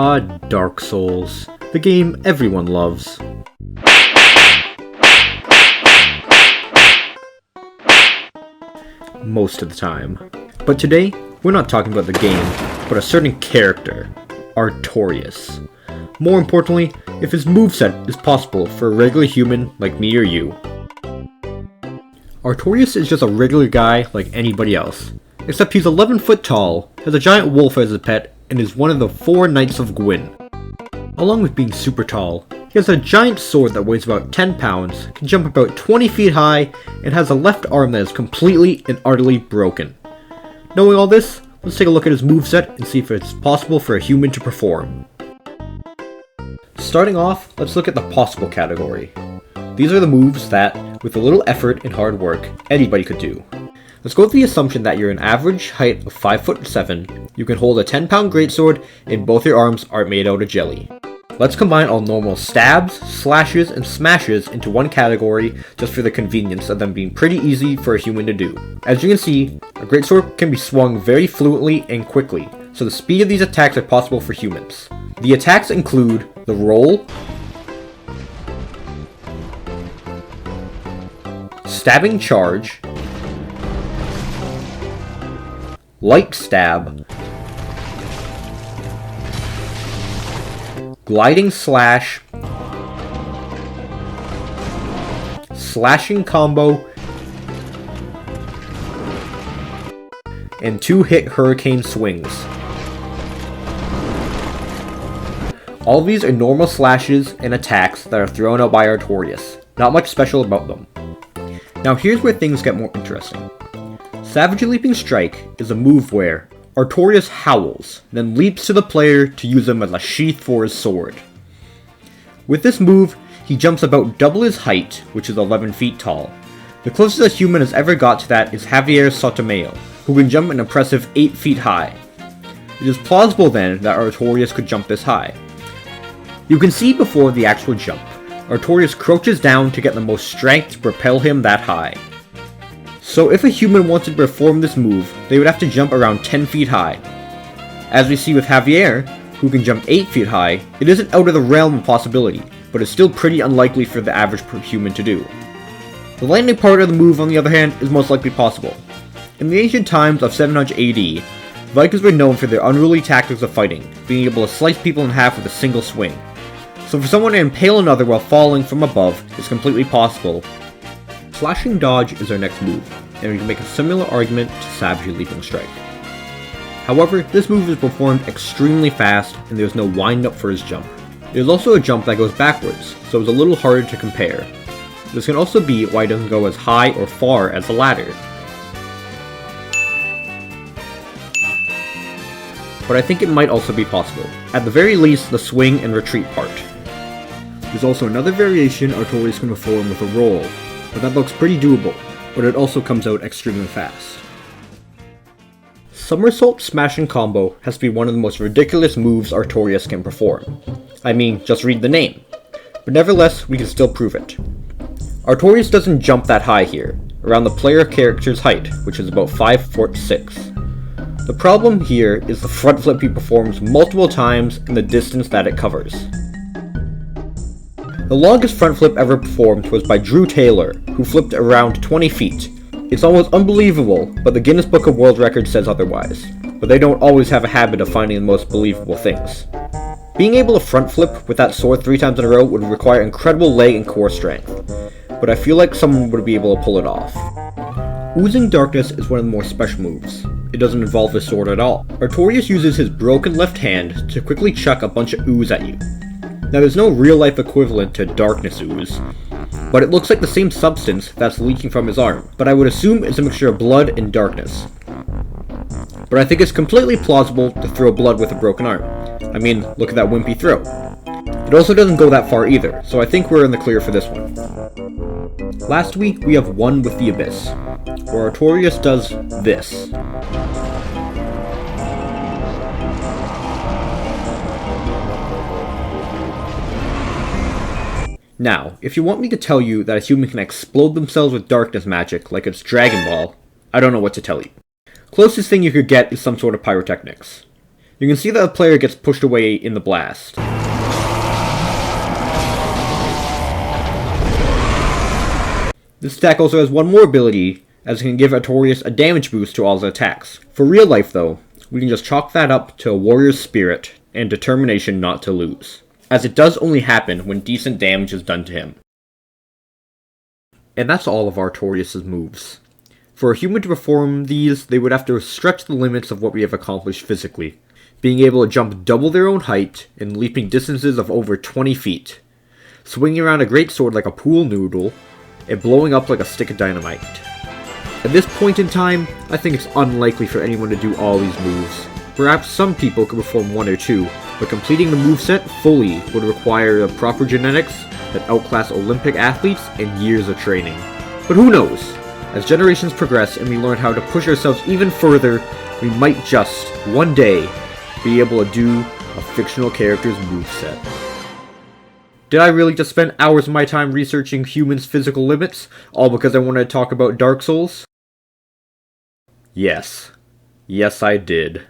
Ah, Dark Souls, the game everyone loves. Most of the time. But today, we're not talking about the game, but a certain character, Artorias. More importantly, if his moveset is possible for a regular human like me or you. Artorias is just a regular guy like anybody else, except he's 11 foot tall, has a giant wolf as a pet, and is one of the 4 Knights of Gwyn. Along with being super tall, he has a giant sword that weighs about 10 pounds, can jump about 20 feet high, and has a left arm that is completely and utterly broken. Knowing all this, let's take a look at his moveset and see if it's possible for a human to perform. Starting off, let's look at the possible category. These are the moves that, with a little effort and hard work, anybody could do. Let's go with the assumption that you're an average height of 5'7", you can hold a 10-pound greatsword, and both your arms are made out of jelly. Let's combine all normal stabs, slashes, and smashes into one category just for the convenience of them being pretty easy for a human to do. As you can see, a greatsword can be swung very fluently and quickly, so the speed of these attacks are possible for humans. The attacks include the roll, stabbing charge, light stab, gliding slash, slashing combo, and 2-hit hurricane swings. All of these are normal slashes and attacks that are thrown out by Artorias. Not much special about them. Now here's where things get more interesting. Savage Leaping Strike is a move where Artorias howls, then leaps to the player to use him as a sheath for his sword. With this move, he jumps about double his height, which is 11 feet tall. The closest a human has ever got to that is Javier Sotomayor, who can jump an impressive 8 feet high. It is plausible then that Artorias could jump this high. You can see before the actual jump, Artorias crouches down to get the most strength to propel him that high. So if a human wanted to perform this move, they would have to jump around 10 feet high. As we see with Javier, who can jump 8 feet high, it isn't out of the realm of possibility, but it's still pretty unlikely for the average human to do. The landing part of the move, on the other hand, is most likely possible. In the ancient times of 700 AD, Vikings were known for their unruly tactics of fighting, being able to slice people in half with a single swing. So for someone to impale another while falling from above is completely possible. Slashing dodge is our next move, and we can make a similar argument to Savage Leaping Strike. However, this move is performed extremely fast, and there's no wind-up for his jump. There's also a jump that goes backwards, so it's a little harder to compare. This can also be why it doesn't go as high or far as the ladder. But I think it might also be possible. At the very least, the swing and retreat part. There's also another variation Artorias can perform with a roll, but that looks pretty doable, but it also comes out extremely fast. Somersault Smashing Combo has to be one of the most ridiculous moves Artorias can perform. I mean, just read the name. But nevertheless, we can still prove it. Artorias doesn't jump that high here, around the player character's height, which is about 5'6". The problem here is the front flip he performs multiple times and the distance that it covers. The longest front flip ever performed was by Drew Taylor, who flipped around 20 feet. It's almost unbelievable, but the Guinness Book of World Records says otherwise. But they don't always have a habit of finding the most believable things. Being able to front flip with that sword 3 times in a row would require incredible leg and core strength, but I feel like someone would be able to pull it off. Oozing Darkness is one of the more special moves. It doesn't involve his sword at all. Artorias uses his broken left hand to quickly chuck a bunch of ooze at you. Now there's no real-life equivalent to darkness ooze, but it looks like the same substance that's leaking from his arm, but I would assume it's a mixture of blood and darkness. But I think it's completely plausible to throw blood with a broken arm. I mean, look at that wimpy throw. It also doesn't go that far either, so I think we're in the clear for this one. Last week we have One with the Abyss, where Artorias does this. Now, if you want me to tell you that a human can explode themselves with darkness magic like it's Dragon Ball, I don't know what to tell you. Closest thing you could get is some sort of pyrotechnics. You can see that the player gets pushed away in the blast. This attack also has one more ability, as it can give Artorias a damage boost to all his attacks. For real life though, we can just chalk that up to a warrior's spirit and determination not to lose, as it does only happen when decent damage is done to him. And that's all of Artorias' moves. For a human to perform these, they would have to stretch the limits of what we have accomplished physically, being able to jump double their own height and leaping distances of over 20 feet, swinging around a great sword like a pool noodle, and blowing up like a stick of dynamite. At this point in time, I think it's unlikely for anyone to do all these moves. Perhaps some people could perform one or two, but completing the moveset fully would require the proper genetics that outclass Olympic athletes and years of training. But who knows? As generations progress and we learn how to push ourselves even further, we might just, one day, be able to do a fictional character's moveset. Did I really just spend hours of my time researching humans' physical limits, all because I wanted to talk about Dark Souls? Yes. Yes, I did.